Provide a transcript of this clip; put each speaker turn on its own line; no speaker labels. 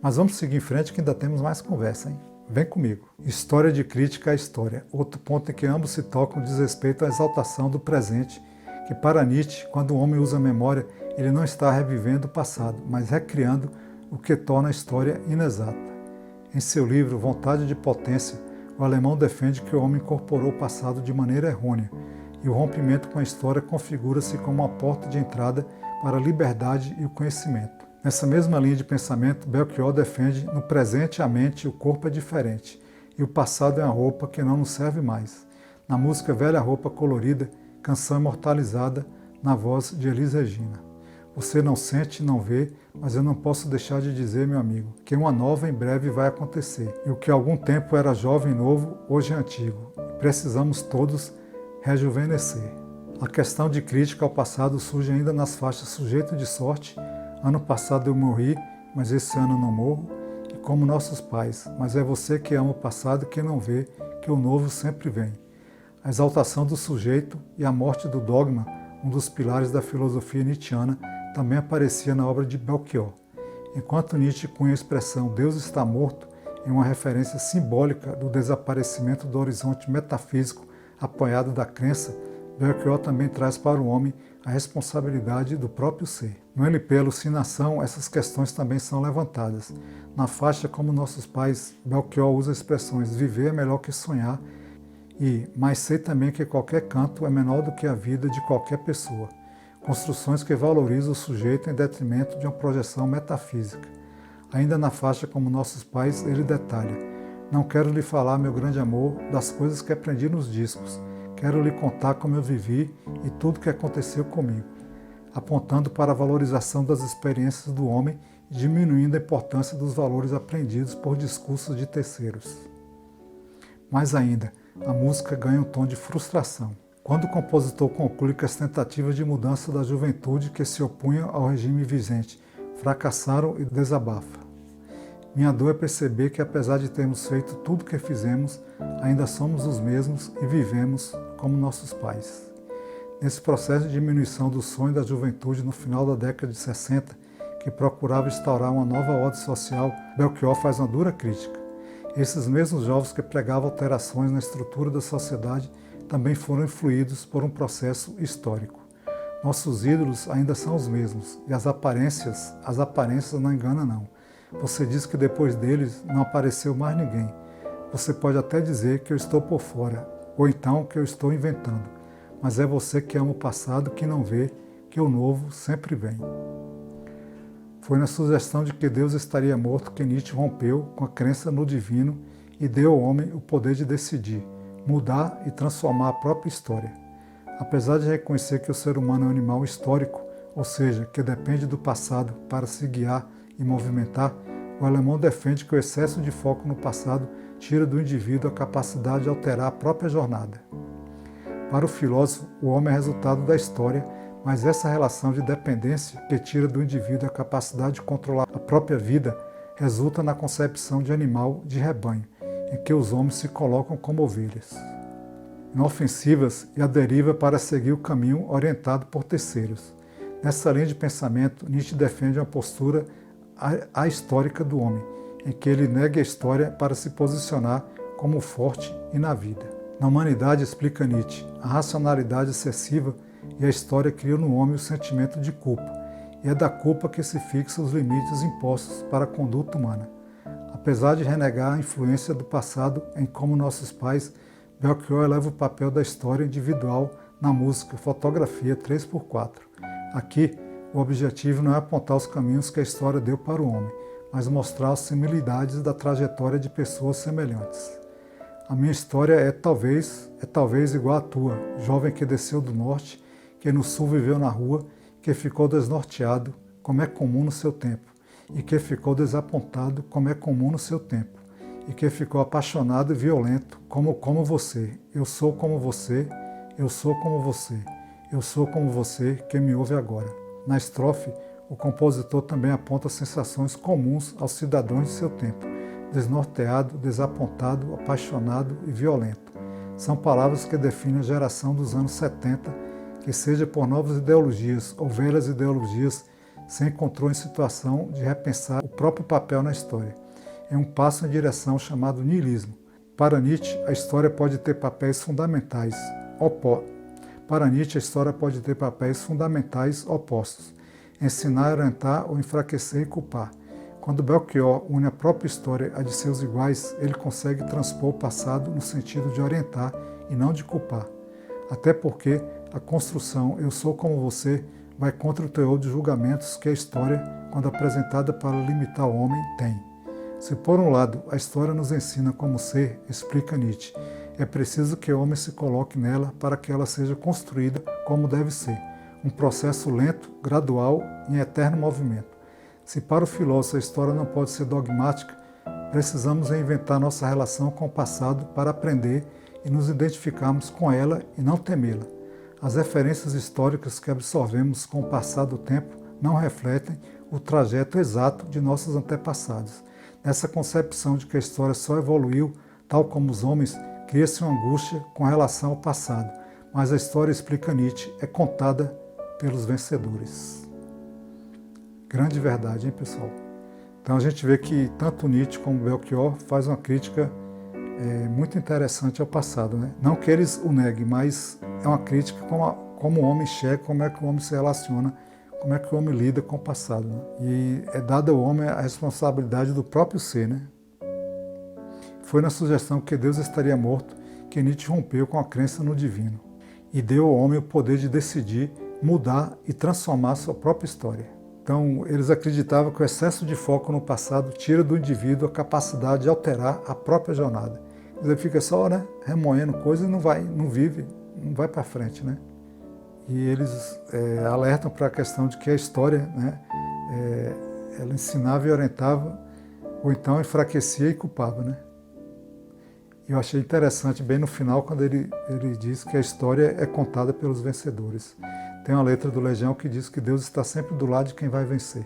Mas vamos seguir em frente que ainda temos mais conversa, hein? Vem comigo. História de crítica à história. Outro ponto em que ambos se tocam diz respeito à exaltação do presente, que para Nietzsche, quando o homem usa a memória, ele não está revivendo o passado, mas recriando o que torna a história inexata. Em seu livro Vontade de Potência, o alemão defende que o homem incorporou o passado de maneira errônea, e o rompimento com a história configura-se como uma porta de entrada para a liberdade e o conhecimento. Nessa mesma linha de pensamento, Belchior defende no presente a mente e o corpo é diferente, e o passado é uma roupa que não nos serve mais. Na música Velha Roupa Colorida, canção imortalizada na voz de Elis Regina. Você não sente, não vê, mas eu não posso deixar de dizer, meu amigo, que uma nova em breve vai acontecer, e o que há algum tempo era jovem e novo, hoje é antigo, e precisamos todos rejuvenescer. A questão de crítica ao passado surge ainda nas faixas Sujeito de Sorte, Ano passado eu morri, mas esse ano não morro, e como nossos pais, mas é você que ama o passado que não vê que o novo sempre vem. A exaltação do sujeito e a morte do dogma, um dos pilares da filosofia nietzschiana, também aparecia na obra de Belchior. Enquanto Nietzsche cunha a expressão Deus está morto em uma referência simbólica do desaparecimento do horizonte metafísico apoiado da crença, Belchior também traz para o homem a responsabilidade do próprio ser. No LP Alucinação, essas questões também são levantadas. Na faixa Como Nossos Pais, Belchior usa expressões viver é melhor que sonhar e mas sei também que qualquer canto é menor do que a vida de qualquer pessoa. Construções que valorizam o sujeito em detrimento de uma projeção metafísica. Ainda na faixa Como Nossos Pais, ele detalha: não quero lhe falar, meu grande amor, das coisas que aprendi nos discos. Quero lhe contar como eu vivi e tudo o que aconteceu comigo, apontando para a valorização das experiências do homem e diminuindo a importância dos valores aprendidos por discursos de terceiros. Mais ainda, a música ganha um tom de frustração. Quando o compositor conclui que as tentativas de mudança da juventude que se opunham ao regime vigente fracassaram e desabafa. Minha dor é perceber que, apesar de termos feito tudo o que fizemos, ainda somos os mesmos e vivemos como nossos pais. Nesse processo de diminuição do sonho da juventude no final da década de 60, que procurava instaurar uma nova ordem social, Belchior faz uma dura crítica. Esses mesmos jovens que pregavam alterações na estrutura da sociedade também foram influídos por um processo histórico. Nossos ídolos ainda são os mesmos, e as aparências não enganam não. Você diz que depois deles não apareceu mais ninguém. Você pode até dizer que eu estou por fora, ou então que eu estou inventando. Mas é você que ama o passado que não vê que o novo sempre vem. Foi na sugestão de que Deus estaria morto que Nietzsche rompeu com a crença no divino e deu ao homem o poder de decidir, mudar e transformar a própria história. Apesar de reconhecer que o ser humano é um animal histórico, ou seja, que depende do passado para se guiar e movimentar, o alemão defende que o excesso de foco no passado tira do indivíduo a capacidade de alterar a própria jornada. Para o filósofo, o homem é resultado da história, mas essa relação de dependência que tira do indivíduo a capacidade de controlar a própria vida resulta na concepção de animal de rebanho, em que os homens se colocam como ovelhas, inofensivas e à deriva para seguir o caminho orientado por terceiros. Nessa linha de pensamento, Nietzsche defende uma postura ahistórica do homem, em que ele nega a história para se posicionar como forte e na vida. Na humanidade, explica Nietzsche, a racionalidade excessiva e a história criam no homem o sentimento de culpa, e é da culpa que se fixam os limites impostos para a conduta humana. Apesar de renegar a influência do passado em Como Nossos Pais, Belchior eleva o papel da história individual na música, fotografia 3x4. Aqui, o objetivo não é apontar os caminhos que a história deu para o homem, mas mostrar as similitudes da trajetória de pessoas semelhantes. A minha história é talvez igual à tua, jovem que desceu do norte, que no sul viveu na rua, que ficou desnorteado, como é comum no seu tempo, e que ficou desapontado, como é comum no seu tempo, e que ficou apaixonado e violento, como você. Eu sou como você, eu sou como você, eu sou como você que me ouve agora. Na estrofe, o compositor também aponta sensações comuns aos cidadãos de seu tempo: desnorteado, desapontado, apaixonado e violento. São palavras que definem a geração dos anos 70, que seja por novas ideologias ou velhas ideologias, se encontrou em situação de repensar o próprio papel na história. É um passo em direção chamado niilismo. Para Nietzsche, a história pode ter papéis fundamentais opostos: ensinar, orientar ou enfraquecer e culpar. Quando Belchior une a própria história à de seus iguais, ele consegue transpor o passado no sentido de orientar e não de culpar. Até porque a construção "eu sou como você" vai contra o teor de julgamentos que a história, quando apresentada para limitar o homem, tem. Se por um lado a história nos ensina como ser, explica Nietzsche, é preciso que o homem se coloque nela para que ela seja construída como deve ser, um processo lento, gradual e em eterno movimento. Se para o filósofo a história não pode ser dogmática, precisamos reinventar nossa relação com o passado para aprender e nos identificarmos com ela e não temê-la. As referências históricas que absorvemos com o passar do tempo não refletem o trajeto exato de nossos antepassados. Nessa concepção de que a história só evoluiu, tal como os homens, cria-se uma angústia com relação ao passado. Mas a história, explica Nietzsche, é contada pelos vencedores. Grande verdade, hein, pessoal? Então a gente vê que tanto Nietzsche como Belchior faz uma crítica muito interessante ao passado, né? Não que eles o neguem, mas é uma crítica como o homem enxerga, como é que o homem se relaciona, como é que o homem lida com o passado, né? E é dada ao homem a responsabilidade do próprio ser, né? Foi na sugestão que Deus estaria morto que Nietzsche rompeu com a crença no divino e deu ao homem o poder de decidir, mudar e transformar sua própria história. Então, eles acreditavam que o excesso de foco no passado tira do indivíduo a capacidade de alterar a própria jornada. Ele fica só, né, remoendo coisas e não vive, não vai para frente, né? E eles alertam para a questão de que a história, né, ela ensinava e orientava, ou então enfraquecia e culpava, né? Eu achei interessante, bem no final, quando ele diz que a história é contada pelos vencedores. Tem uma letra do Legião que diz que Deus está sempre do lado de quem vai vencer.